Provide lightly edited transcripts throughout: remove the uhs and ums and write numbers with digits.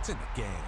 It's in the game.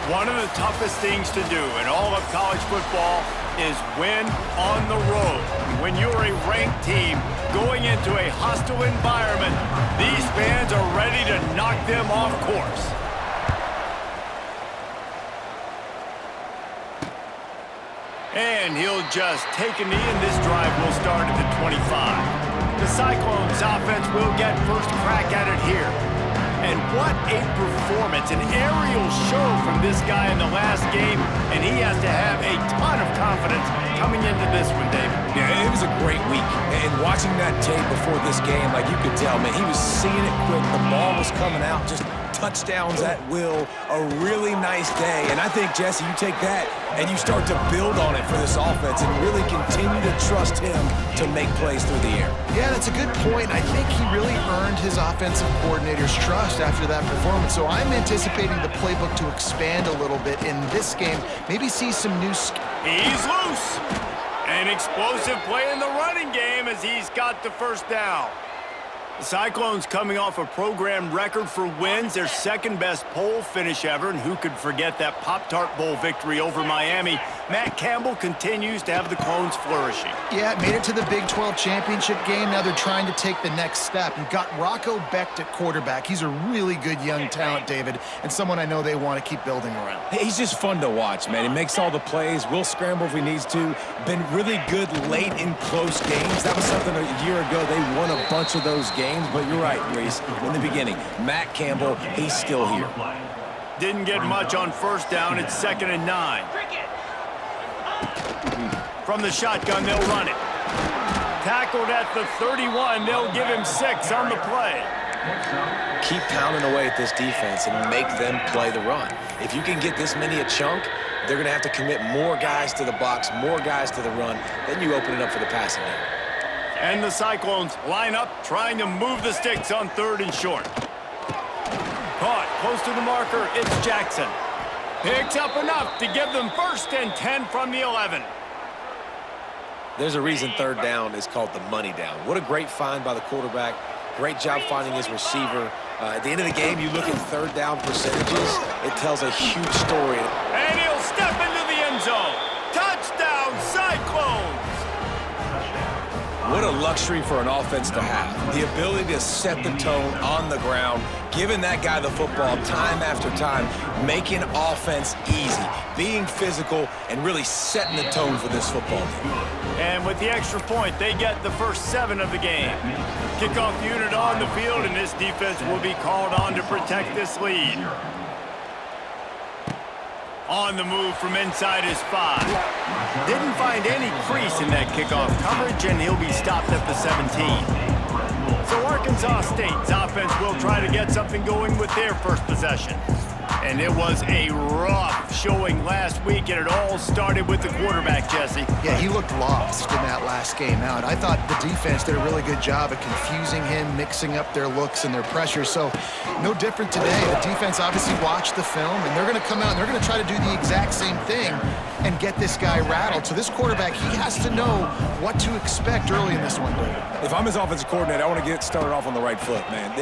One of the toughest things to do in all of college football is win on the road. When you're a ranked team going into a hostile environment, these fans are ready to knock them off course. And he'll just take a knee, and this drive will start at the 25. The Cyclones offense will get first crack at it here. And what a performance, an aerial show from this guy in the last game, and he has to have a ton of confidence coming into this one, David. Yeah, it was a great week. And watching that tape before this game, like you could tell, man, he was seeing it quick. The ball was coming out, just touchdowns at will. A really nice day. And I think, Jesse, you take that and you start to build on it for this offense and really continue to trust him to make plays through the air. Yeah, that's a good point. I think he really earned his offensive coordinator's trust after that performance. So I'm anticipating the playbook to expand a little bit in this game. Maybe see some new... He's loose. An explosive play in the running game as he's got the first down. The Cyclones coming off a program record for wins, their second-best poll finish ever, and who could forget that Pop-Tart Bowl victory over Miami. Matt Campbell continues to have the Clones flourishing. Yeah, made it to the Big 12 championship game. Now they're trying to take the next step. You've got Rocco Becht at quarterback. He's a really good young talent, David, and someone I know they want to keep building around. He's just fun to watch, man. He makes all the plays. Will scramble if he needs to. Been really good late in close games. That was something a year ago. They won a bunch of those games. But you're right, Reese, in the beginning. Matt Campbell, he's still here. Didn't get much on first down. It's 2nd and 9. From the shotgun, they'll run it. Tackled at the 31. They'll give him 6 on the play. Keep pounding away at this defense and make them play the run. If you can get this many a chunk, they're going to have to commit more guys to the box, more guys to the run. Then you open it up for the passing game. And the Cyclones line up, trying to move the sticks on 3rd and short. Caught close to the marker, it's Jackson. Picks up enough to give them 1st and 10 from the 11. There's a reason 3rd down is called the money down. What a great find by the quarterback. Great job finding his receiver. At the end of the game, you look at 3rd down percentages. It tells a huge story. And he'll step into the end zone. Touchdown, Cyclones! What a luxury for an offense to have. The ability to set the tone on the ground, giving that guy the football time after time, making offense easy, being physical, and really setting the tone for this football team. And with the extra point, they get the first 7 of the game. Kickoff unit on the field, and this defense will be called on to protect this lead. On the move from inside his 5. Didn't find any crease in that kickoff coverage, and he'll be stopped at the 17. So Arkansas State's offense will try to get something going with their first possession. And it was a rough showing last week, and it all started with the quarterback, Jesse. Yeah, he looked lost in that last game out. I thought the defense did a really good job of confusing him, mixing up their looks and their pressure. So no different today. The defense obviously watched the film, and they're going to come out and they're going to try to do the exact same thing and get this guy rattled. So this quarterback, he has to know what to expect early in this one, David. If I'm his offensive coordinator, I want to get started off on the right foot, man.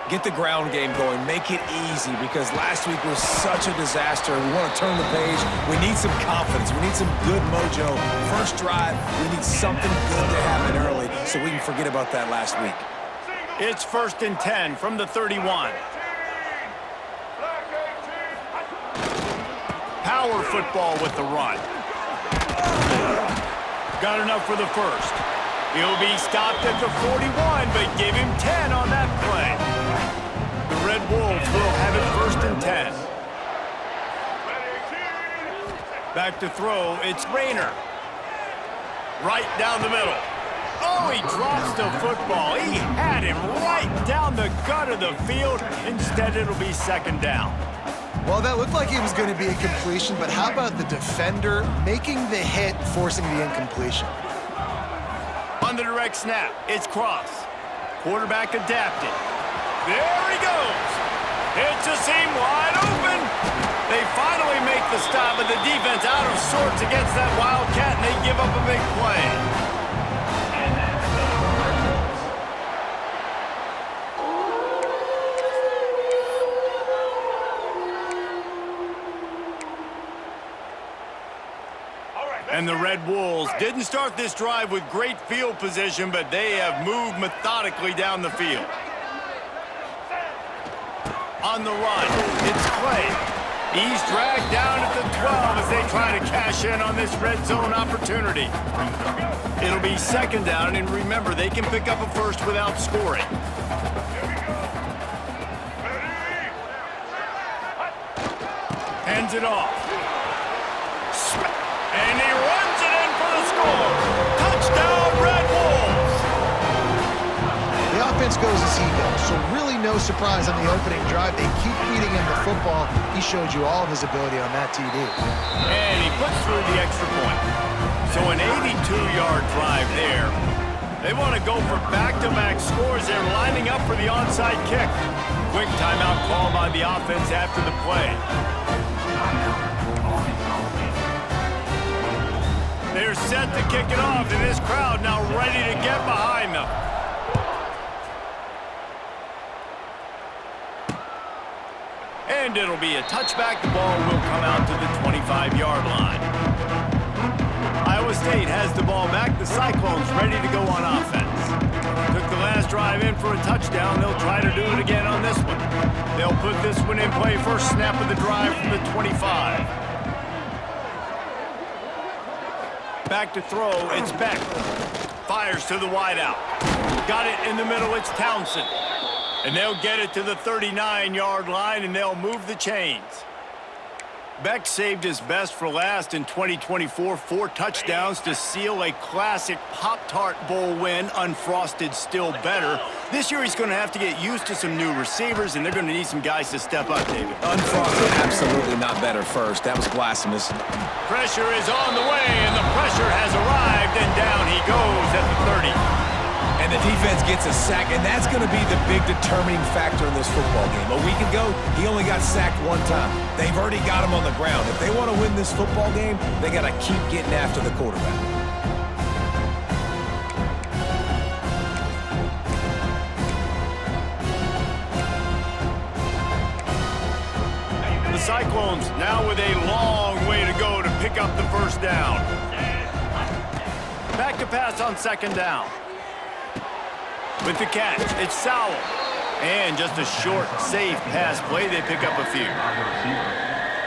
Get the ground game going, make it easy, because last week was such a disaster. We want to turn the page. We need some confidence. We need some good mojo. First drive, we need something good to happen early so we can forget about that last week. It's 1st and 10 from the 31. Power football with the run. Got enough for the first. He'll be stopped at the 41, but give him 10 on that play. The Red Wolves will have it 1st and 10. Back to throw, it's Rayner. Right down the middle. Oh, he drops the football. He had him right down the gut of the field. Instead, it'll be 2nd down. Well, that looked like it was going to be a completion, but how about the defender making the hit, forcing the incompletion? On the direct snap, it's Cross. Quarterback adapted. There he goes. It's a seam wide open. They finally make the stop, but the defense out of sorts against that Wildcat, and they give up a big play. And the Red Wolves didn't start this drive with great field position, but they have moved methodically down the field. On the run, it's Clay. He's dragged down at the 12 as they try to cash in on this red zone opportunity. It'll be second down, and remember, they can pick up a first without scoring. Hands it off. And he runs it in for the score. Touchdown, Red Wolves! The offense goes as he goes, so really no surprise on the opening drive. They keep feeding him the football. He showed you all of his ability on that TD. And he puts through the extra point. So an 82-yard drive there. They want to go for back-to-back scores. They're lining up for the onside kick. Quick timeout call by the offense after the play. They're set to kick it off, and this crowd now ready to get behind them. And it'll be a touchback. The ball will come out to the 25-yard line. Iowa State has the ball back. The Cyclones ready to go on offense. Took the last drive in for a touchdown. They'll try to do it again on this one. They'll put this one in play. First snap of the drive from the 25. Back to throw, it's Beck. Fires to the wideout. Got it in the middle, it's Townsend. And they'll get it to the 39-yard line, and they'll move the chains. Beck saved his best for last in 2024, 4 touchdowns to seal a classic Pop-Tart Bowl win, unfrosted still better. This year he's going to have to get used to some new receivers, and they're going to need some guys to step up, David. Unfrosted, absolutely not better first. That was blasphemous. Pressure is on the way, and the pressure has arrived, and down he goes at the 30. And the defense gets a sack, and that's going to be the big determining factor in this football game. A week ago, he only got sacked 1 time. They've already got him on the ground. If they want to win this football game, they got to keep getting after the quarterback. The Cyclones now with a long way to go to pick up the first down. Back to pass on second down. With the catch, it's Sowell. And just a short, safe pass play. They pick up a few.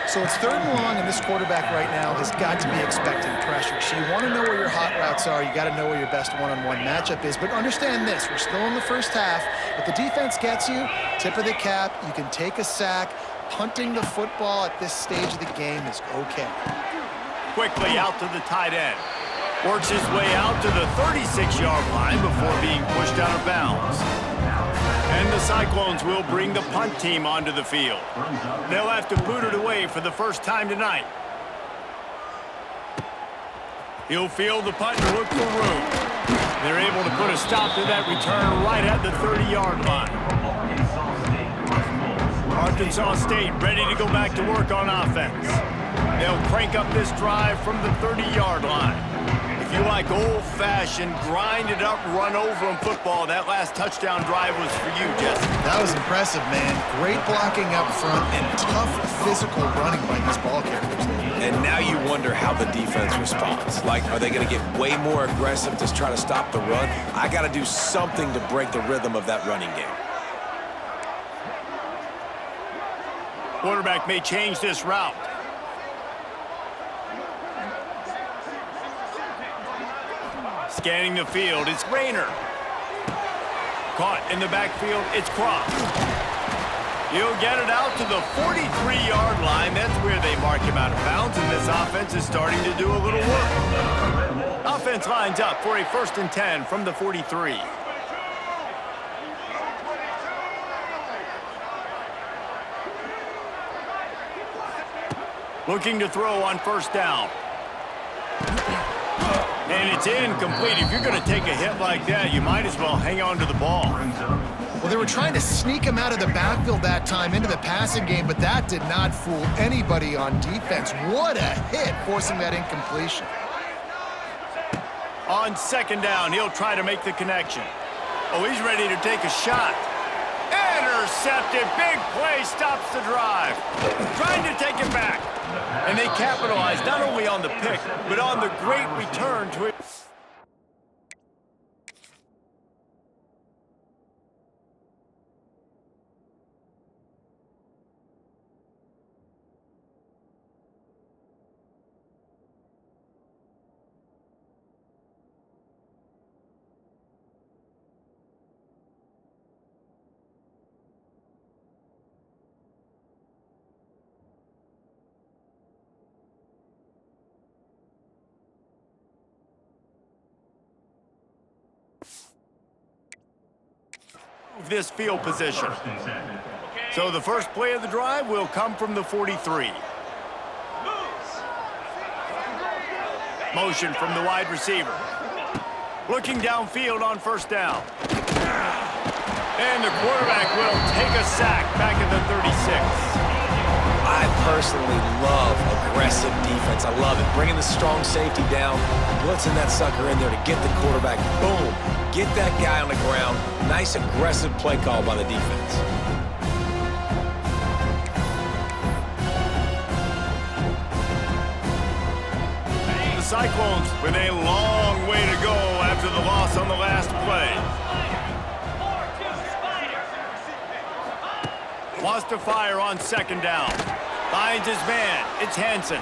So it's 3rd and long, and this quarterback right now has got to be expecting pressure. So you want to know where your hot routes are. You got to know where your best one-on-one matchup is. But understand this, we're still in the first half. If the defense gets you, tip of the cap, you can take a sack. Punting the football at this stage of the game is okay. Quickly out to the tight end. Works his way out to the 36-yard line before being pushed out of bounds. And the Cyclones will bring the punt team onto the field. They'll have to boot it away for the first time tonight. He'll field the punt and look for room. They're able to put a stop to that return right at the 30-yard line. Arkansas State ready to go back to work on offense. They'll crank up this drive from the 30-yard line. If you like old-fashioned, grind-it-up, run-over-'em football, that last touchdown drive was for you, Jesse. That was impressive, man. Great blocking up front and tough physical running by these ball carriers. And now you wonder how the defense responds. Like, are they going to get way more aggressive to try to stop the run? I got to do something to break the rhythm of that running game. Quarterback may change this route. Scanning the field, it's Rayner. Caught in the backfield, it's Cross. He'll get it out to the 43-yard line. That's where they mark him out of bounds, and this offense is starting to do a little work. Offense lines up for a 1st and 10 from the 43. Looking to throw on 1st down. And it's incomplete. If you're going to take a hit like that, you might as well hang on to the ball. Well, they were trying to sneak him out of the backfield that time into the passing game, but that did not fool anybody on defense. What a hit, forcing that incompletion. On 2nd down, he'll try to make the connection. Oh, he's ready to take a shot. Intercepted. Big play stops the drive. Trying to take it back. And they capitalized not only on the pick, but on the great return to it. This field position. So the first play of the drive will come from the 43. Motion from the wide receiver. Looking downfield on first down. And the quarterback will take a sack back at the 36. I personally love aggressive defense. I love it. Bringing the strong safety down, blitzing that sucker in there to get the quarterback. Boom. Get that guy on the ground. Nice aggressive play call by the defense. The Cyclones with a long way to go after the loss on the last play. Wants to fire on second down. Finds his man. It's Hansen.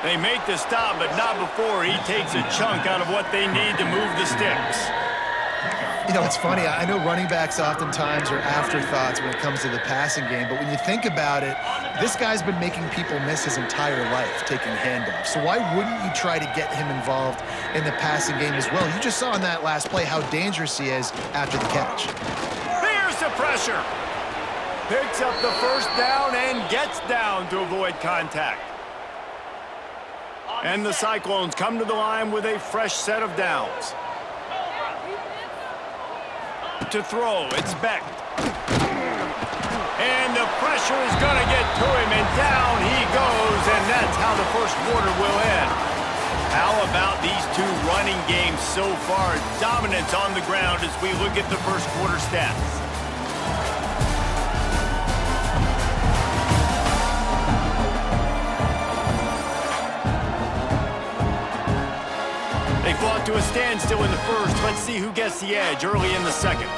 They make the stop, but not before he takes a chunk out of what they need to move the sticks. You know, it's funny. I know running backs oftentimes are afterthoughts when it comes to the passing game, but when you think about it, this guy's been making people miss his entire life taking handoffs. So why wouldn't you try to get him involved in the passing game as well? You just saw in that last play how dangerous he is after the catch. There's the pressure. Picks up the first down and gets down to avoid contact. And the Cyclones come to the line with a fresh set of downs. To throw, it's Beck. And the pressure is going to get to him, and down he goes, and that's how the first quarter will end. How about these two running games so far? Dominance on the ground as we look at the first quarter stats. They fought to a standstill in the first. Let's see who gets the edge early in the second.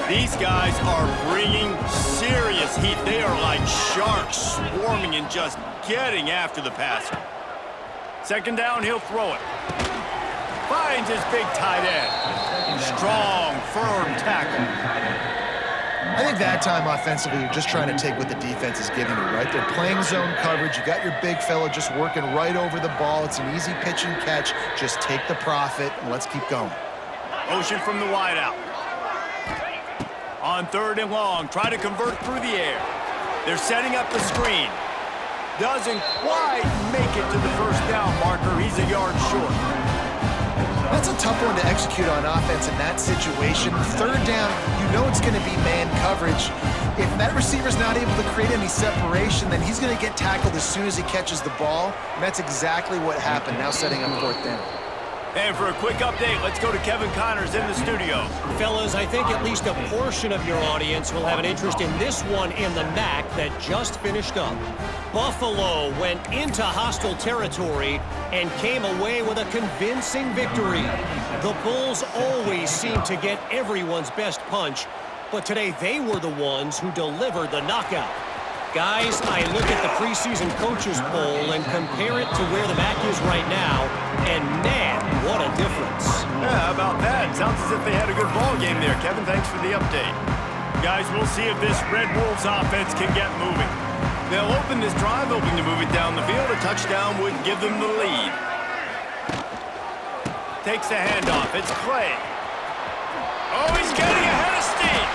These guys are bringing serious heat. They are like sharks swarming and just getting after the passer. Second down, he'll throw it. Finds his big tight end. Strong, firm tackle. I think that time offensively, you're just trying to take what the defense is giving you, right? They're playing zone coverage. You got your big fella just working right over the ball. It's an easy pitch and catch. Just take the profit, and let's keep going. Motion from the wideout. On third and long, try to convert through the air. They're setting up the screen. Doesn't quite make it to the first down marker. He's a yard short. That's a tough one to execute on offense in that situation. Third down, you know it's going to be man coverage. If that receiver's not able to create any separation, then he's going to get tackled as soon as he catches the ball. And that's exactly what happened, now setting up fourth down. And for a quick update, let's go to Kevin Connors in the studio. Fellas, I think at least a portion of your audience will have an interest in this one in the MAC that just finished up. Buffalo went into hostile territory and came away with a convincing victory. The Bulls always seem to get everyone's best punch, but today they were the ones who delivered the knockout. Guys, I look at the preseason coaches poll and compare it to where the MAC is right now, and man, what a difference. Yeah, how about that? Sounds as if they had a good ball game there. Kevin, thanks for the update. Guys, we'll see if this Red Wolves offense can get moving. They'll open this drive, hoping to move it down the field. A touchdown would give them the lead. Takes the handoff. It's Clay. Oh, he's getting ahead of steam.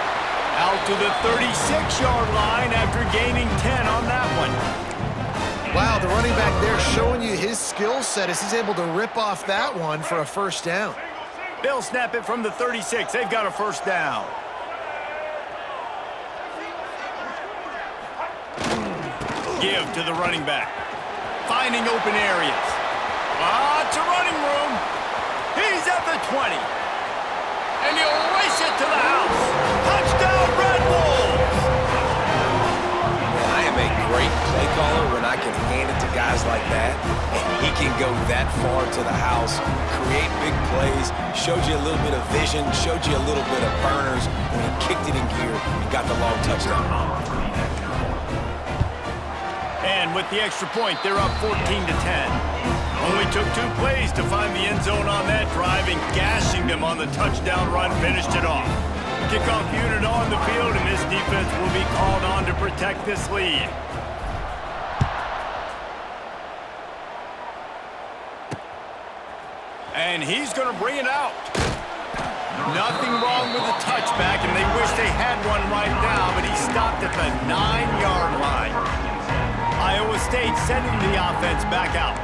Out to the 36-yard line after gaining 10 on that one. Wow, the running back there showing you his skill set as he's able to rip off that one for a first down. They'll snap it from the 36. They've got a first down. Give to the running back. Finding open areas. Lots of running room. He's at the 20. And he'll race it to the house. Touchdown, Red Wolves! Man, I am a great play caller when I can hand it to guys like that. And he can go that far to the house, create big plays, showed you a little bit of vision, showed you a little bit of burners when he kicked it in gear and got the long touchdown. And with the extra point, they're up 14-10. Only took 2 plays to find the end zone on that drive, and gashing them on the touchdown run finished it off. Kickoff unit on the field, and this defense will be called on to protect this lead. And he's going to bring it out. Nothing wrong with the touchback, and they wish they had one right now, but he stopped at the 9-yard line. Iowa State sending the offense back out.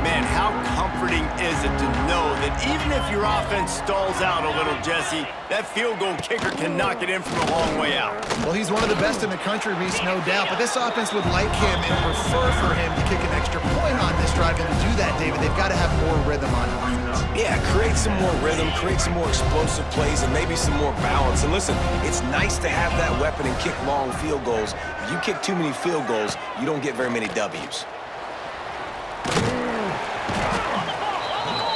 Man, how comforting is it to know that even if your offense stalls out a little, Jesse, that field goal kicker can knock it in from a long way out. Well, he's one of the best in the country, Reese, no doubt. But this offense would like him and prefer for him to kick an extra point on this drive. And to do that, David, they've got to have more rhythm on offense. Yeah, create some more rhythm, create some more explosive plays, and maybe some more balance. And listen, it's nice to have that weapon and kick long field goals. If you kick too many field goals, you don't get very many W's.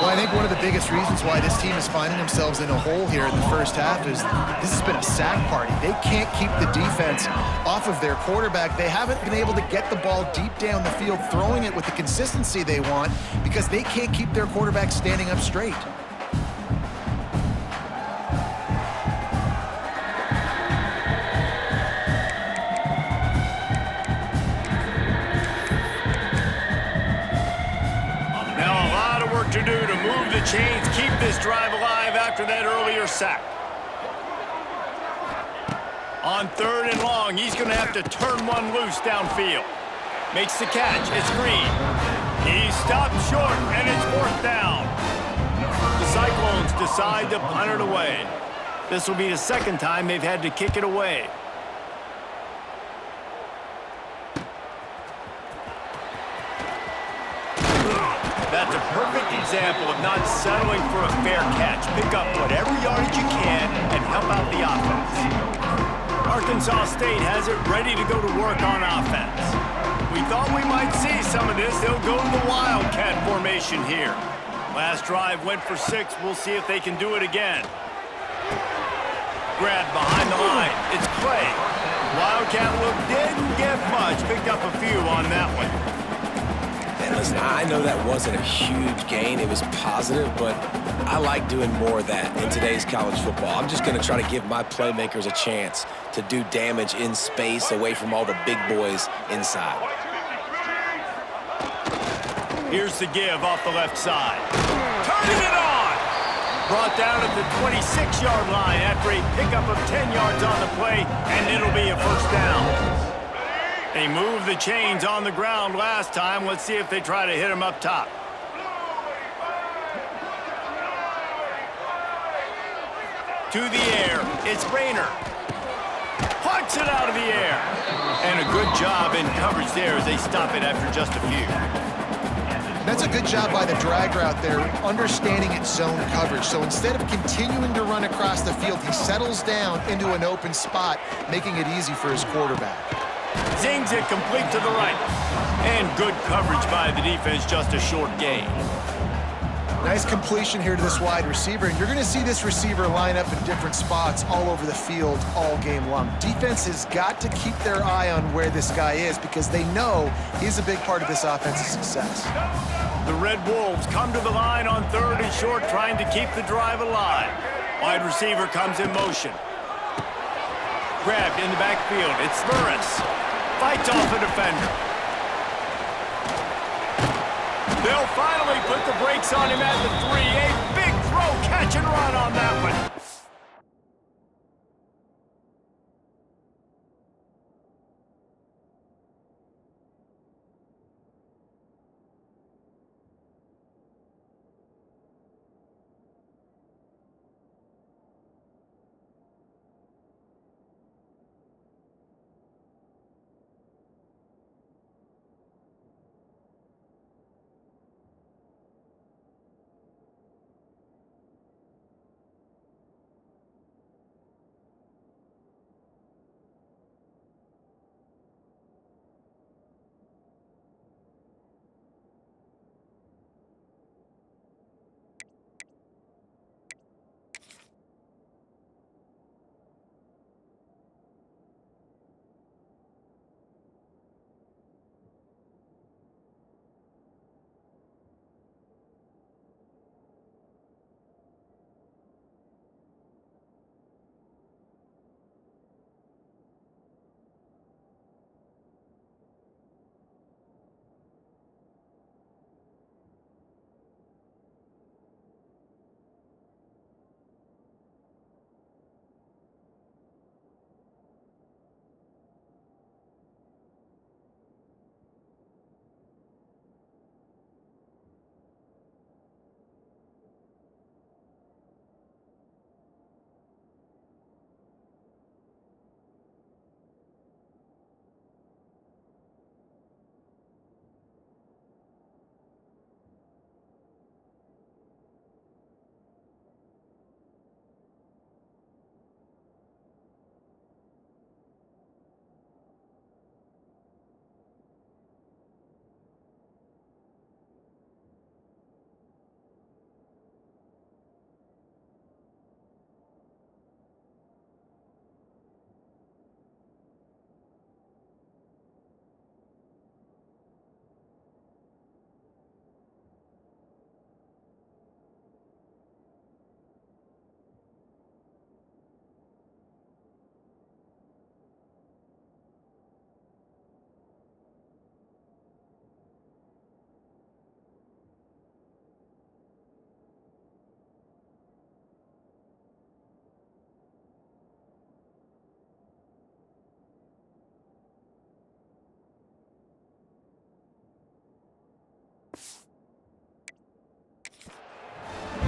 Well, I think one of the biggest reasons why this team is finding themselves in a hole here in the first half is this has been a sack party. They can't keep the defense off of their quarterback. They haven't been able to get the ball deep down the field, throwing it with the consistency they want because they can't keep their quarterback standing up straight. To do to move the chains, keep this drive alive after that earlier sack. On 3rd and long, he's going to have to turn one loose downfield. Makes the catch. It's Green. He stopped short, and it's 4th down. The Cyclones decide to punt it away. This will be the 2nd time they've had to kick it away. That's a perfect example of not settling for a fair catch. Pick up whatever yardage you can and help out the offense. Arkansas State has it ready to go to work on offense. We thought we might see some of this. They'll go to the Wildcat formation here. Last drive went for 6. We'll see if they can do it again. Grab behind the line. It's Clay. Wildcat look didn't get much. Picked up a few on that one. And listen, I know that wasn't a huge gain. It was positive, but I like doing more of that in today's college football. I'm just going to try to give my playmakers a chance to do damage in space away from all the big boys inside. Here's the give off the left side. Turning it on! Brought down at the 26-yard line after a pickup of 10 yards on the play, and it'll be a 1st down. They moved the chains on the ground last time. Let's see if they try to hit him up top. To the air, it's Rayner. Punts it out of the air. And a good job in coverage there as they stop it after just a few. That's a good job by the drag route there, understanding its zone coverage. So instead of continuing to run across the field, he settles down into an open spot, making it easy for his quarterback. Zings it complete to the right. And good coverage by the defense, just a short gain. Nice completion here to this wide receiver, and you're going to see this receiver line up in different spots all over the field all game long. Defense has got to keep their eye on where this guy is because they know he's a big part of this offense's success. The Red Wolves come to the line on 3rd and short, trying to keep the drive alive. Wide receiver comes in motion. Grabbed in the backfield. It's Burris. Fights off a defender. They'll finally put the brakes on him at the 3. A big throw, catch and run on that one.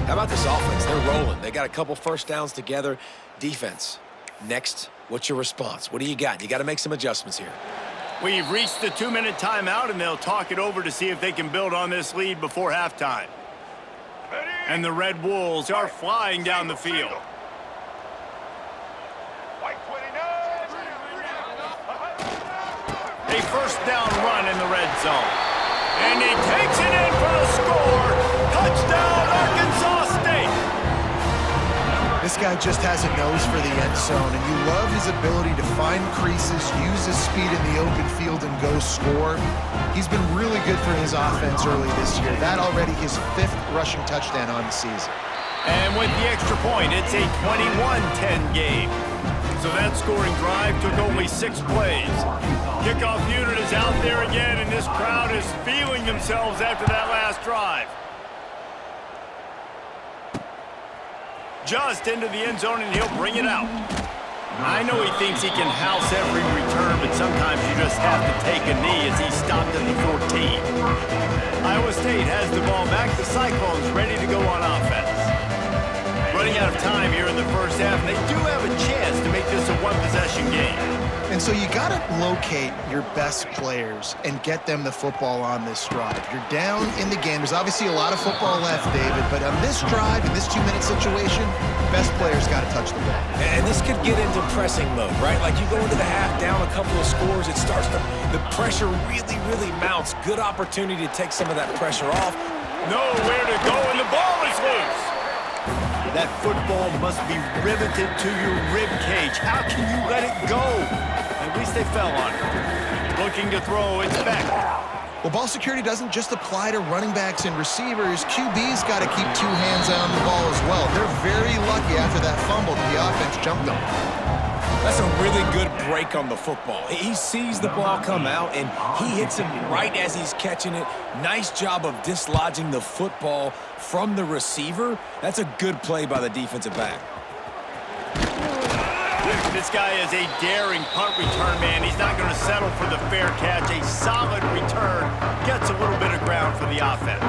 How about this offense? They're rolling. They got a couple first downs together. Defense, next, what's your response? What do you got? You got to make some adjustments here. We've reached the 2-minute timeout, and they'll talk it over to see if they can build on this lead before halftime. And the Red Wolves are flying down the field. A first down run in the red zone. And he takes it in for the score. Touchdown, Arkansas State. This guy just has a nose for the end zone, and you love his ability to find creases, use his speed in the open field, and go score. He's been really good for his offense early this year. That already his 5th rushing touchdown on the season. And with the extra point, it's a 21-10 game. So that scoring drive took only 6 plays. Kickoff unit is out there again, and this crowd is feeling themselves after that last drive. Just into the end zone, and he'll bring it out. I know he thinks he can house every return, but sometimes you just have to take a knee as he stopped at the 14. Iowa State has the ball back. The Cyclones ready to go on offense. Running out of time here in the first half, and they do have a chance to make this a one-possession game. And so you got to locate your best players and get them the football on this drive. You're down in the game. There's obviously a lot of football left, David, but on this drive, in this 2-minute situation, best players got to touch the ball. And this could get into pressing mode, right? Like you go into the half, down a couple of scores, it starts to, the pressure really, really mounts. Good opportunity to take some of that pressure off. Nowhere to go, and the ball is loose. That football must be riveted to your rib cage. How can you let it go? At least they fell on it. Looking to throw, it's back. Well, ball security doesn't just apply to running backs and receivers. QB's got to keep 2 hands on the ball as well. They're very lucky after that fumble that the offense jumped on. That's a really good break on the football. He sees the ball come out, and he hits him right as he's catching it. Nice job of dislodging the football from the receiver. That's a good play by the defensive back. This guy is a daring punt return man. He's not going to settle for the fair catch. A solid return gets a little bit of ground for the offense.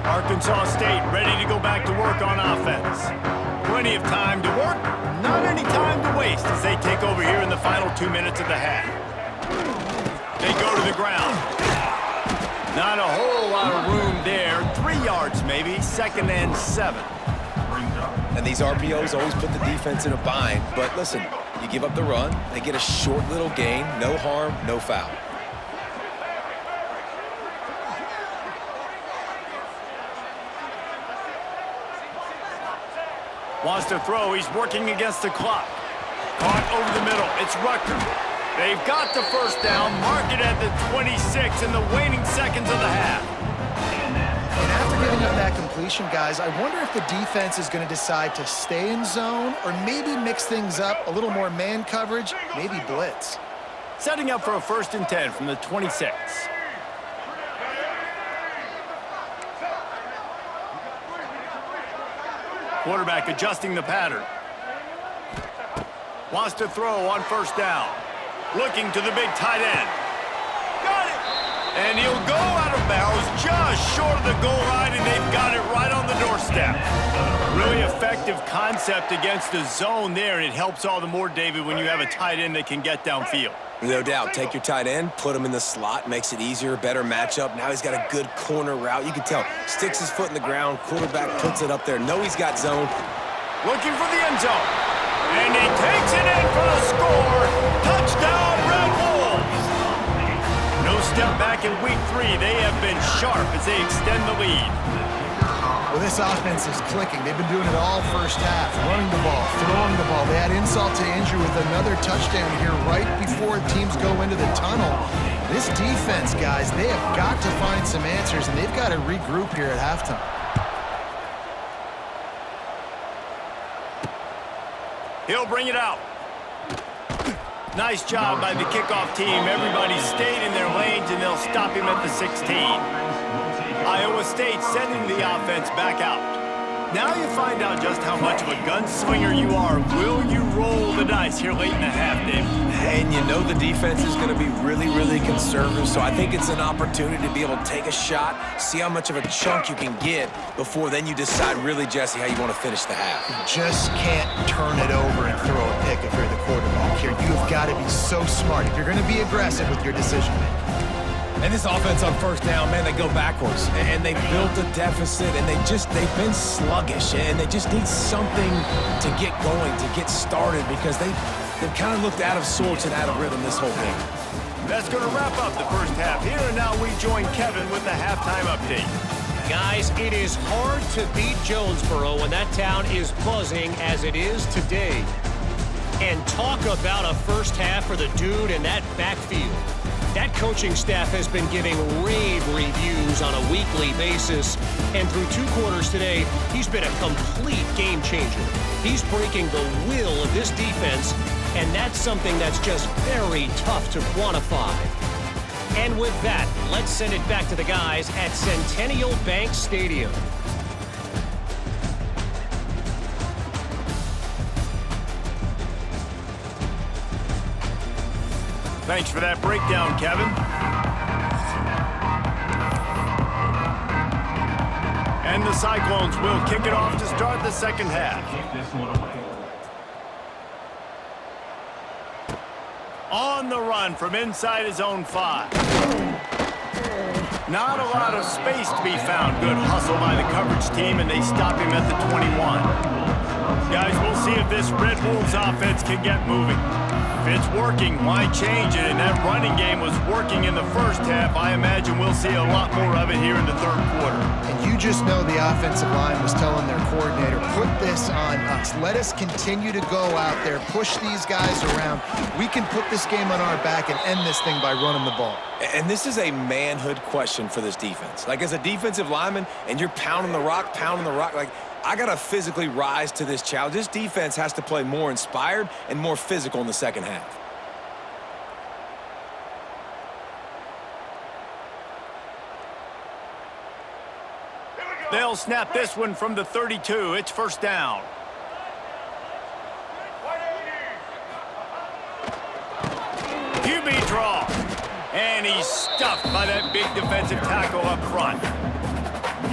Arkansas State ready to go back to work on offense. Plenty of time to work, not any time to waste as they take over here in the final 2 minutes of the half. They go to the ground. Not a whole lot of room there. 3 yards maybe, 2nd and 7. And these RPOs always put the defense in a bind. But listen, you give up the run, they get a short little gain, no harm, no foul. Wants to throw, he's working against the clock. Caught over the middle, it's Rutgers. They've got the first down, mark it at the 26 in the waning seconds of the half. And after giving up that completion, guys, I wonder if the defense is going to decide to stay in zone or maybe mix things up, a little more man coverage, maybe blitz. Setting up for a 1st and 10 from the 26. Quarterback adjusting the pattern. Wants to throw on 1st down. Looking to the big tight end. Got it! And he'll go out of bounds just short of the goal line, and they've got it right on the doorstep. Really effective concept against the zone there, and it helps all the more, David, when you have a tight end that can get downfield. No doubt. Take your tight end, put him in the slot, makes it easier, better matchup. Now he's got a good corner route. You can tell. Sticks his foot in the ground, quarterback puts it up there. Know he's got zone. Looking for the end zone. And he takes it in for the score. Touchdown, Red Wolves. No step back in week 3. They have been sharp as they extend the lead. Well, this offense is clicking. They've been doing it all first half, running the ball, throwing the ball. They had insult to injury with another touchdown here right before teams go into the tunnel. This defense, guys, they have got to find some answers, and they've got to regroup here at halftime. He'll bring it out. Nice job by the kickoff team. Everybody stayed in their lanes, and they'll stop him at the 16. Iowa State sending the offense back out. Now you find out just how much of a gunslinger you are. Will you roll the dice here late in the half, Dave? And you know the defense is going to be really, really conservative, so I think it's an opportunity to be able to take a shot, see how much of a chunk you can get before then you decide really, Jesse, how you want to finish the half. You just can't turn it over and throw a pick if you're the quarterback here. You've got to be so smart if you're going to be aggressive with your decision-making. And this offense on first down, man, they go backwards. And they built a deficit, and they've been sluggish. And they just need something to get going, to get started, because they've kind of looked out of sorts and out of rhythm this whole game. That's going to wrap up the first half here, and now we join Kevin with the halftime update. Guys, it is hard to beat Jonesboro when that town is buzzing as it is today. And talk about a first half for the dude in that backfield. That coaching staff has been giving rave reviews on a weekly basis, and through 2 quarters today, he's been a complete game changer. He's breaking the will of this defense, and that's something that's just very tough to quantify. And with that, let's send it back to the guys at Centennial Bank Stadium. Thanks for that breakdown, Kevin. And the Cyclones will kick it off to start the second half. On the run from inside his own 5. Not a lot of space to be found. Good hustle by the coverage team, and they stop him at the 21. Guys, we'll see if this Red Wolves offense can get moving. If it's working, why change it? And that running game was working in the first half. I imagine we'll see a lot more of it here in the third quarter. And you just know the offensive line was telling their coordinator, put this on us. Let us continue to go out there, push these guys around. We can put this game on our back and end this thing by running the ball. And this is a manhood question for this defense. Like, as a defensive lineman, and you're pounding the rock, like, I got to physically rise to this challenge. This defense has to play more inspired and more physical in the second half. They'll snap this one from the 32. It's first down. QB draw. And he's stuffed by that big defensive tackle up front.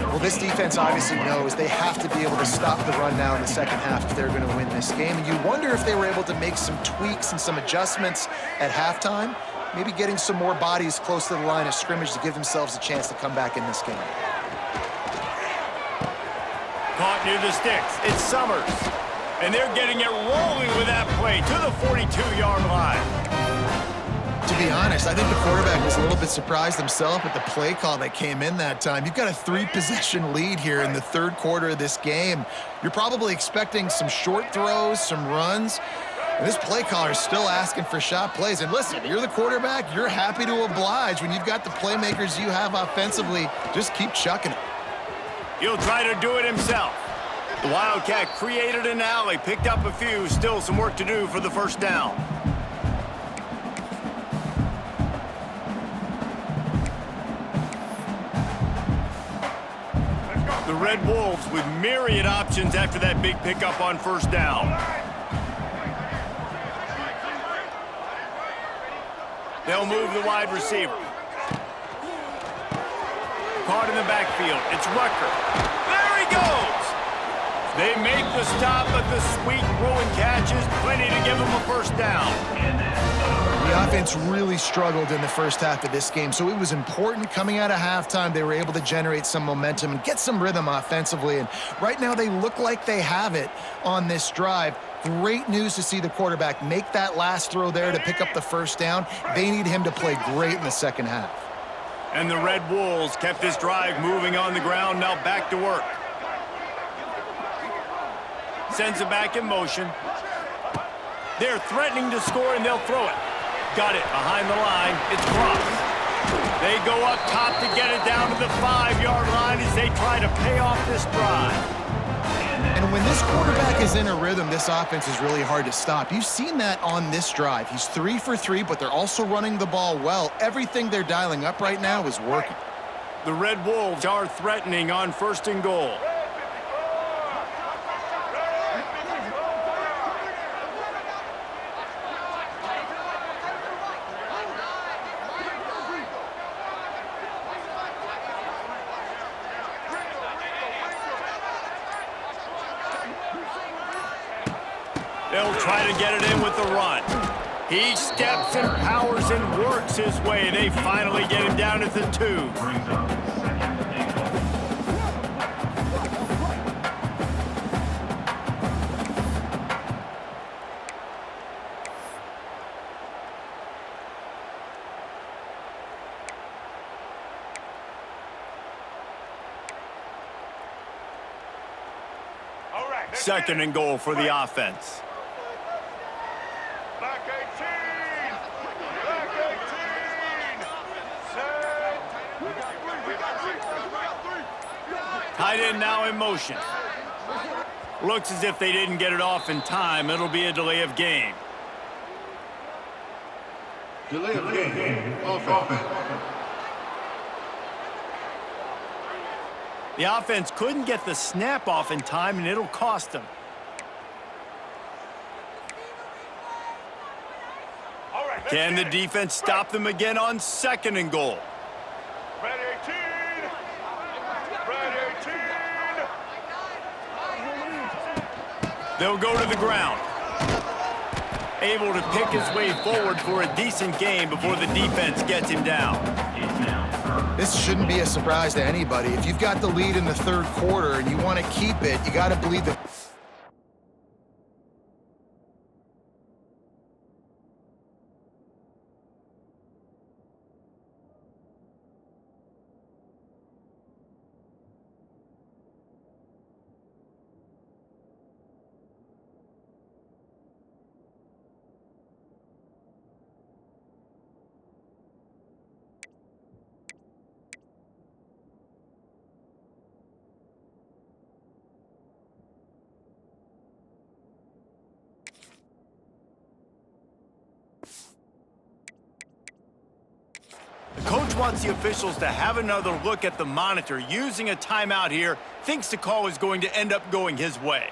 Well, this defense obviously knows they have to be able to stop the run now in the second half if they're going to win this game. And you wonder if they were able to make some tweaks and some adjustments at halftime, maybe getting some more bodies close to the line of scrimmage to give themselves a chance to come back in this game. Caught near the sticks. It's Summers. And they're getting it rolling with that play to the 42-yard line. To be honest, I think the quarterback was a little bit surprised himself at the play call that came in that time. You've got a 3-possession lead here in the third quarter of this game. You're probably expecting some short throws, some runs. And this play caller is still asking for shot plays. And listen, you're the quarterback. You're happy to oblige when you've got the playmakers you have offensively. Just keep chucking it. He'll try to do it himself. The Wildcat created an alley, picked up a few. Still some work to do for the first down. The Red Wolves with myriad options after that big pickup on first down. They'll move the wide receiver. Caught in the backfield. It's Rucker. There he goes! They make the stop, but the sweet Bruin catch is plenty to give them a first down. The offense really struggled in the first half of this game, so it was important coming out of halftime. They were able to generate some momentum and get some rhythm offensively, and right now they look like they have it on this drive. Great news to see the quarterback make that last throw there to pick up the first down. They need him to play great in the second half. And the Red Wolves kept this drive moving on the ground, now back to work. Sends it back in motion. They're threatening to score, and they'll throw it. Got it behind the line. It's Cross. They go up top to get it down to the 5-yard line as they try to pay off this drive. And when this quarterback is in a rhythm, this offense is really hard to stop. You've seen that on this drive. He's 3 for 3, but they're also running the ball well. Everything they're dialing up right now is working. The Red Wolves are threatening on 1st and goal. They'll try to get it in with the run. He steps and powers and works his way. They finally get him down at the 2. Second and goal for the offense. Back 18! Back 18! Set! Tight end now in motion. Looks as if they didn't get it off in time. It'll be a delay of game. Delay of game. Offense. The offense couldn't get the snap off in time, and it'll cost them. Can the defense stop them again on second and goal? Red 18! Red 18! They'll go to the ground. Able to pick his way forward for a decent game before the defense gets him down. This shouldn't be a surprise to anybody. If you've got the lead in the third quarter and you want to keep it, you got to believe that. The coach wants the officials to have another look at the monitor. Using a timeout here, thinks the call is going to end up going his way.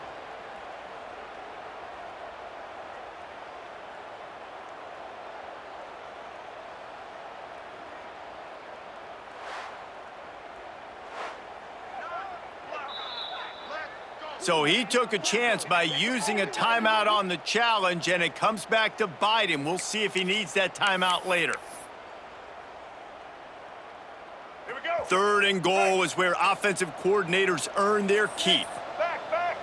So he took a chance by using a timeout on the challenge, and it comes back to bite him. We'll see if he needs that timeout later. Here we go. Third and goal is where offensive coordinators earn their keep. Back, back.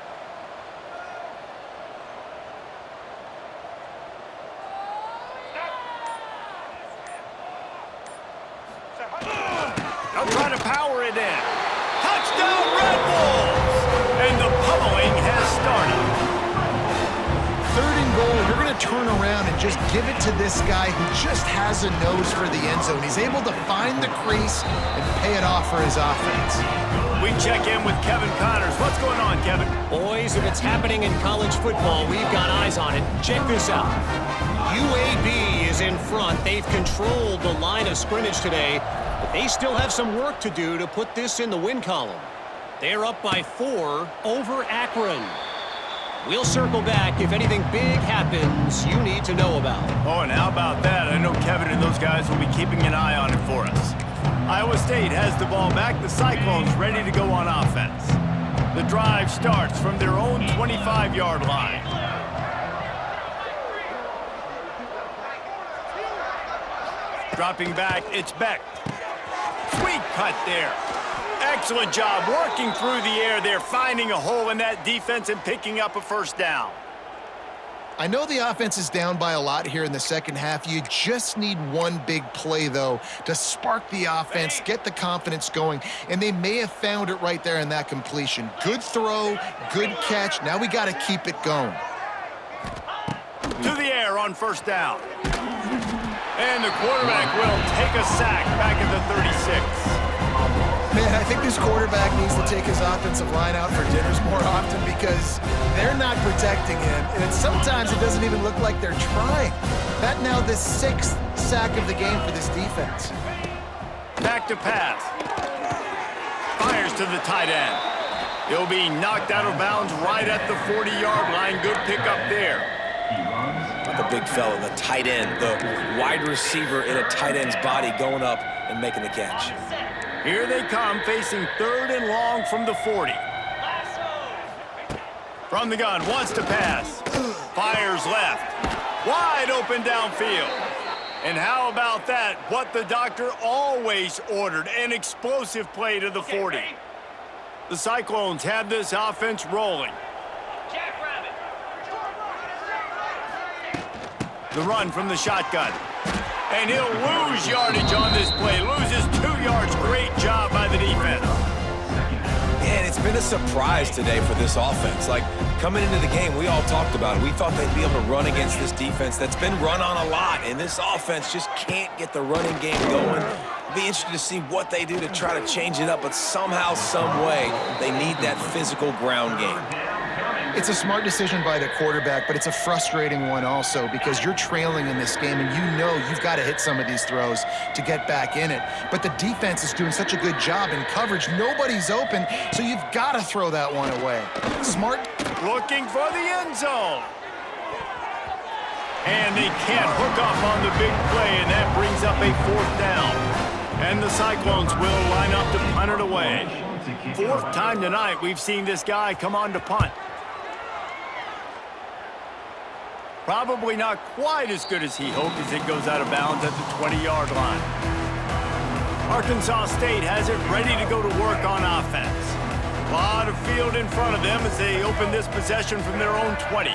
They'll try to power it in. Touchdown, Red Bulls! And the pummeling has started. Third and goal, you're going to turn around and just give it to this guy who just has a nose for the end zone. He's able to find the crease and pay it off for his offense. We check in with Kevin Connors. What's going on, Kevin? Boys, if it's happening in college football, we've got eyes on it. Check this out. UAB is in front. They've controlled the line of scrimmage today, but they still have some work to do to put this in the win column. They're up by 4 over Akron. We'll circle back if anything big happens you need to know about. Oh, and how about that? I know Kevin and those guys will be keeping an eye on it for us. Iowa State has the ball back. The Cyclones ready to go on offense. The drive starts from their own 25-yard line. Dropping back, it's Beck. Sweet cut there. Excellent job working through the air there, finding a hole in that defense and picking up a first down. I know the offense is down by a lot here in the second half. You just need one big play, though, to spark the offense, get the confidence going, and they may have found it right there in that completion. Good throw, good catch. Now we got to keep it going. To the air on first down. And the quarterback will take a sack back at the 36. Man, I think this quarterback needs to take his offensive line out for dinners more often because they're not protecting him. And sometimes it doesn't even look like they're trying. That now the 6th sack of the game for this defense. Back to pass. Fires to the tight end. He'll be knocked out of bounds right at the 40-yard line. Good pickup there. The big fella, the tight end, the wide receiver in a tight end's body going up and making the catch. Here they come, facing third and long from the 40. From the gun, wants to pass. Fires left. Wide open downfield. And how about that? What the doctor always ordered, an explosive play to the 40. The Cyclones have this offense rolling. The run from the shotgun. And he'll lose yardage on this play. Loses 2 yards. Great job by the defense. And it's been a surprise today for this offense. Like, coming into the game, we all talked about it. We thought they'd be able to run against this defense that's been run on a lot, and this offense just can't get the running game going. Be interested to see what they do to try to change it up, but somehow, some way, they need that physical ground game. It's a smart decision by the quarterback, but it's a frustrating one also because you're trailing in this game and you know you've got to hit some of these throws to get back in it. But the defense is doing such a good job in coverage. Nobody's open, so you've got to throw that one away. Smart. Looking for the end zone. And they can't hook up on the big play, and that brings up a 4th down. And the Cyclones will line up to punt it away. 4th time tonight we've seen this guy come on to punt. Probably not quite as good as he hoped as it goes out of bounds at the 20-yard line. Arkansas State has it ready to go to work on offense. A lot of field in front of them as they open this possession from their own 20.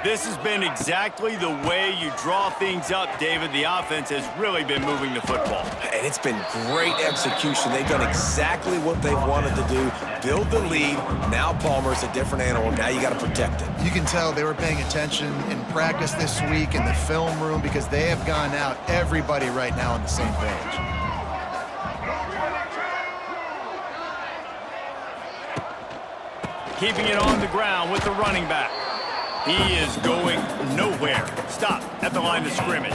This has been exactly the way you draw things up, David. The offense has really been moving the football. And it's been great execution. They've done exactly what they've wanted to do. Build the lead. Now Palmer's a different animal. Now you got to protect it. You can tell they were paying attention in practice this week in the film room because they have gone out, everybody right now on the same page. Keeping it on the ground with the running back. He is going nowhere. Stop at the line of scrimmage.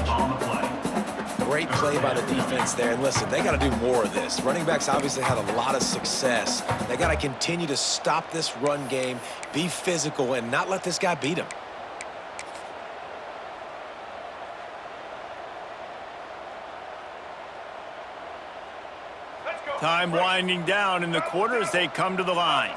Great play by the defense there. And listen, they got to do more of this. Running backs obviously had a lot of success. They got to continue to stop this run game, be physical, and not let this guy beat them. Time winding down in the quarter as they come to the line.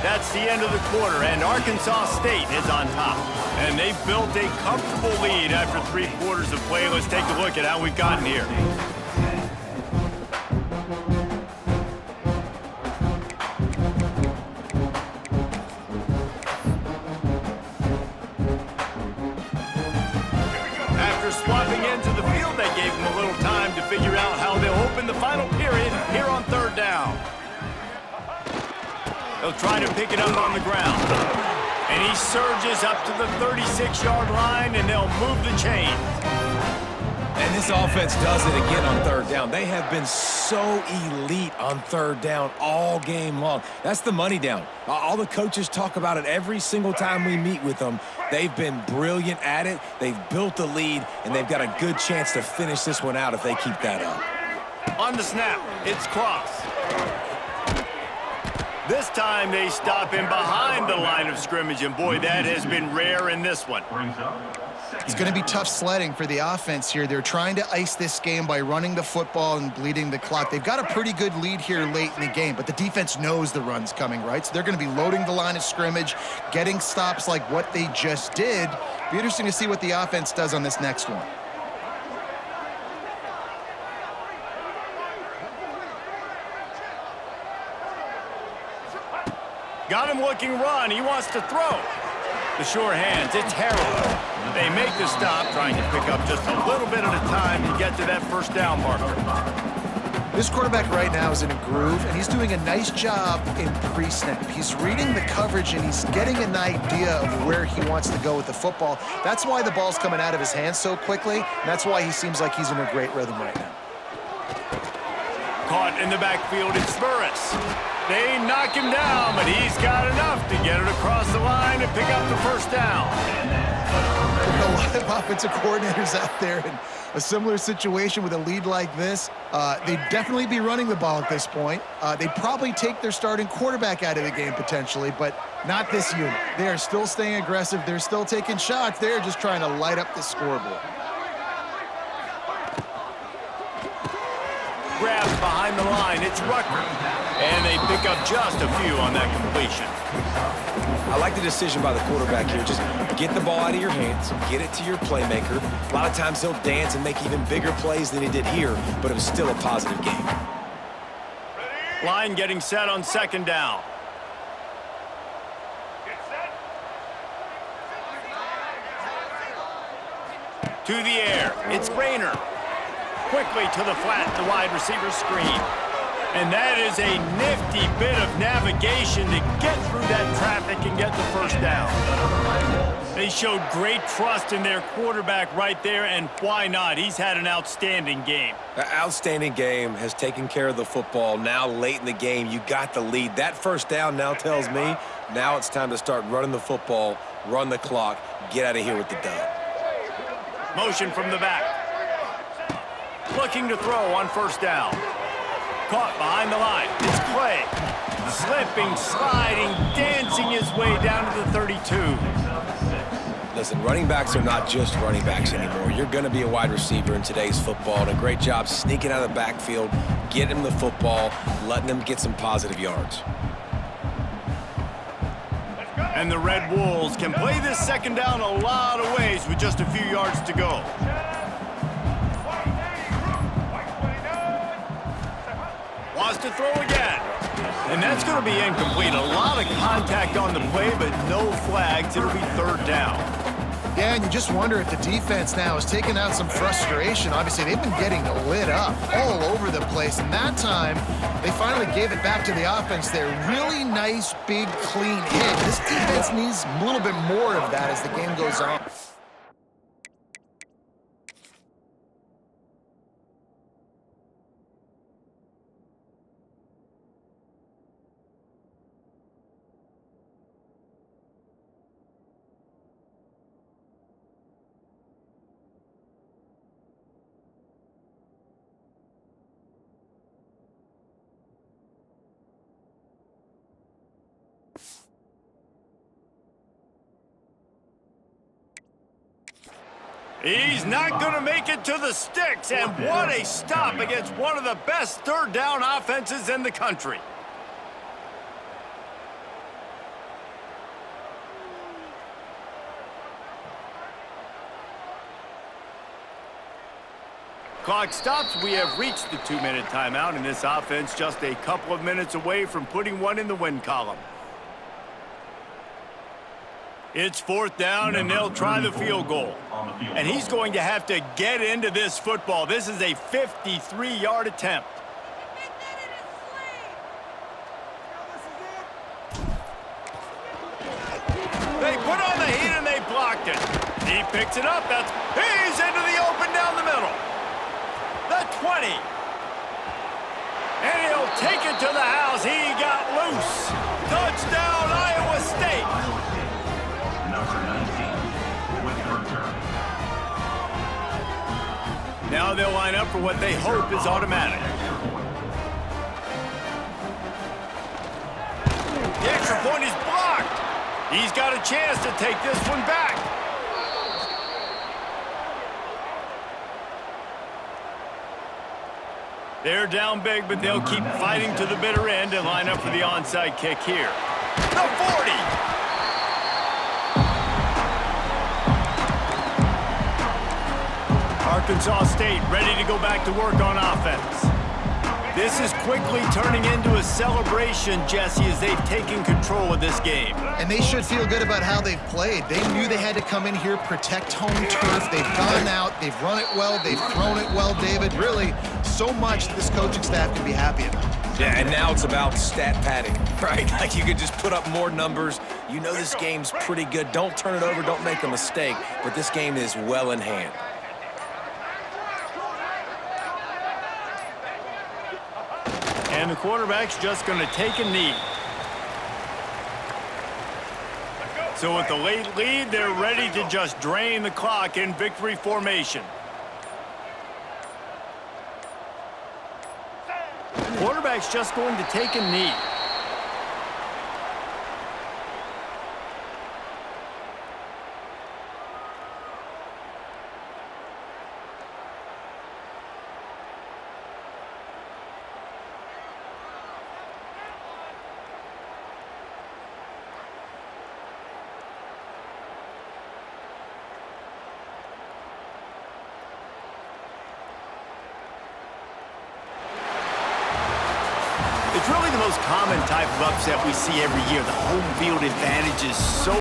That's the end of the quarter, and Arkansas State is on top. And they've built a comfortable lead after 3 quarters of play. Let's take a look at how we've gotten here. After swapping into the field, that gave them a little time to figure out how they'll open the final period here on 3rd down. They'll try to pick it up on the ground. And he surges up to the 36-yard line, and they'll move the chain. And this offense does it again on 3rd down. They have been so elite on 3rd down all game long. That's the money down. All the coaches talk about it every single time we meet with them. They've been brilliant at it. They've built the lead, and they've got a good chance to finish this one out if they keep that up. On the snap, it's Cross. This time they stop him behind the line of scrimmage, and boy, that has been rare in this one. It's going to be tough sledding for the offense here. They're trying to ice this game by running the football and bleeding the clock. They've got a pretty good lead here late in the game, but the defense knows the run's coming, right? So they're going to be loading the line of scrimmage, getting stops like what they just did. Be interesting to see what the offense does on this next one. Got him looking run. He wants to throw. The sure hands. It's Harrell. They make the stop, trying to pick up just a little bit at a time to get to that 1st down marker. This quarterback right now is in a groove, and he's doing a nice job in pre-snap. He's reading the coverage, and he's getting an idea of where he wants to go with the football. That's why the ball's coming out of his hands so quickly, and that's why he seems like he's in a great rhythm right now. Caught in the backfield, it's Burris. They knock him down, but he's got enough to get it across the line and pick up the 1st down. There are a lot of offensive coordinators out there in a similar situation with a lead like this. They'd definitely be running the ball at this point. They'd probably take their starting quarterback out of the game potentially, but not this unit. They are still staying aggressive. They're still taking shots. They're just trying to light up the scoreboard. grabs behind the line. It's Rucker. And they pick up just a few on that completion. I like the decision by the quarterback here. Just get the ball out of your hands, get it to your playmaker. A lot of times he'll dance and make even bigger plays than he did here, but it was still a positive game. Line getting set on second down. Get set. To the air. It's Grainer. Quickly to the flat, the wide receiver screen. And that is a nifty bit of navigation to get through that traffic and get the first down. They showed great trust in their quarterback right there, and why not? He's had an outstanding game. An outstanding game, has taken care of the football. Now late in the game, you got the lead. That first down now tells me now it's time to start running the football, run the clock, get out of here with the dub. Motion from the back. Looking to throw on first down. Caught behind the line. It's Clay. Slipping, sliding, dancing his way down to the 32. Listen, running backs are not just running backs anymore. You're going to be a wide receiver in today's football, and a great job sneaking out of the backfield, getting him the football, letting him get some positive yards. And the Red Wolves can play this second down a lot of ways with just a few yards to go. Wants to throw again. And that's going to be incomplete. A lot of contact on the play, but no flags. It'll be third down. Yeah, and you just wonder if the defense now is taking out some frustration. Obviously, they've been getting lit up all over the place. And that time, they finally gave it back to the offense there. Really nice, big, clean hit. This defense needs a little bit more of that as the game goes on. He's not going to make it to the sticks, and what a stop against one of the best third down offenses in the country. Clock stops. We have reached the 2-minute timeout, and this offense just a couple of minutes away from putting one in the win column. It's fourth down, and they'll try the field goal. And he's going to have to get into this football. This is a 53-yard attempt. They put on the heat, and they blocked it. He picks it up. He's into the open down the middle. The 20. And he'll take it to the house. He got loose. Touchdown, Iowa State. Now they'll line up for what they hope is automatic. The extra point is blocked. He's got a chance to take this one back. They're down big, but they'll keep fighting to the bitter end and line up for the onside kick here. The 40. Arkansas State ready to go back to work on offense. This is quickly turning into a celebration, Jesse, as they've taken control of this game. And they should feel good about how they've played. They knew they had to come in here, protect home turf. They've gone out, they've run it well, they've thrown it well, David. Really, so much this coaching staff can be happy about. Yeah, and now it's about stat padding, right? Like you could just put up more numbers. You know this game's pretty good. Don't turn it over, don't make a mistake. But this game is well in hand. And the quarterback's just going to take a knee. So with the late lead, they're ready to just drain the clock in victory formation. Quarterback's just going to take a knee. It's really the most common type of upset we see every year. The home field advantage is so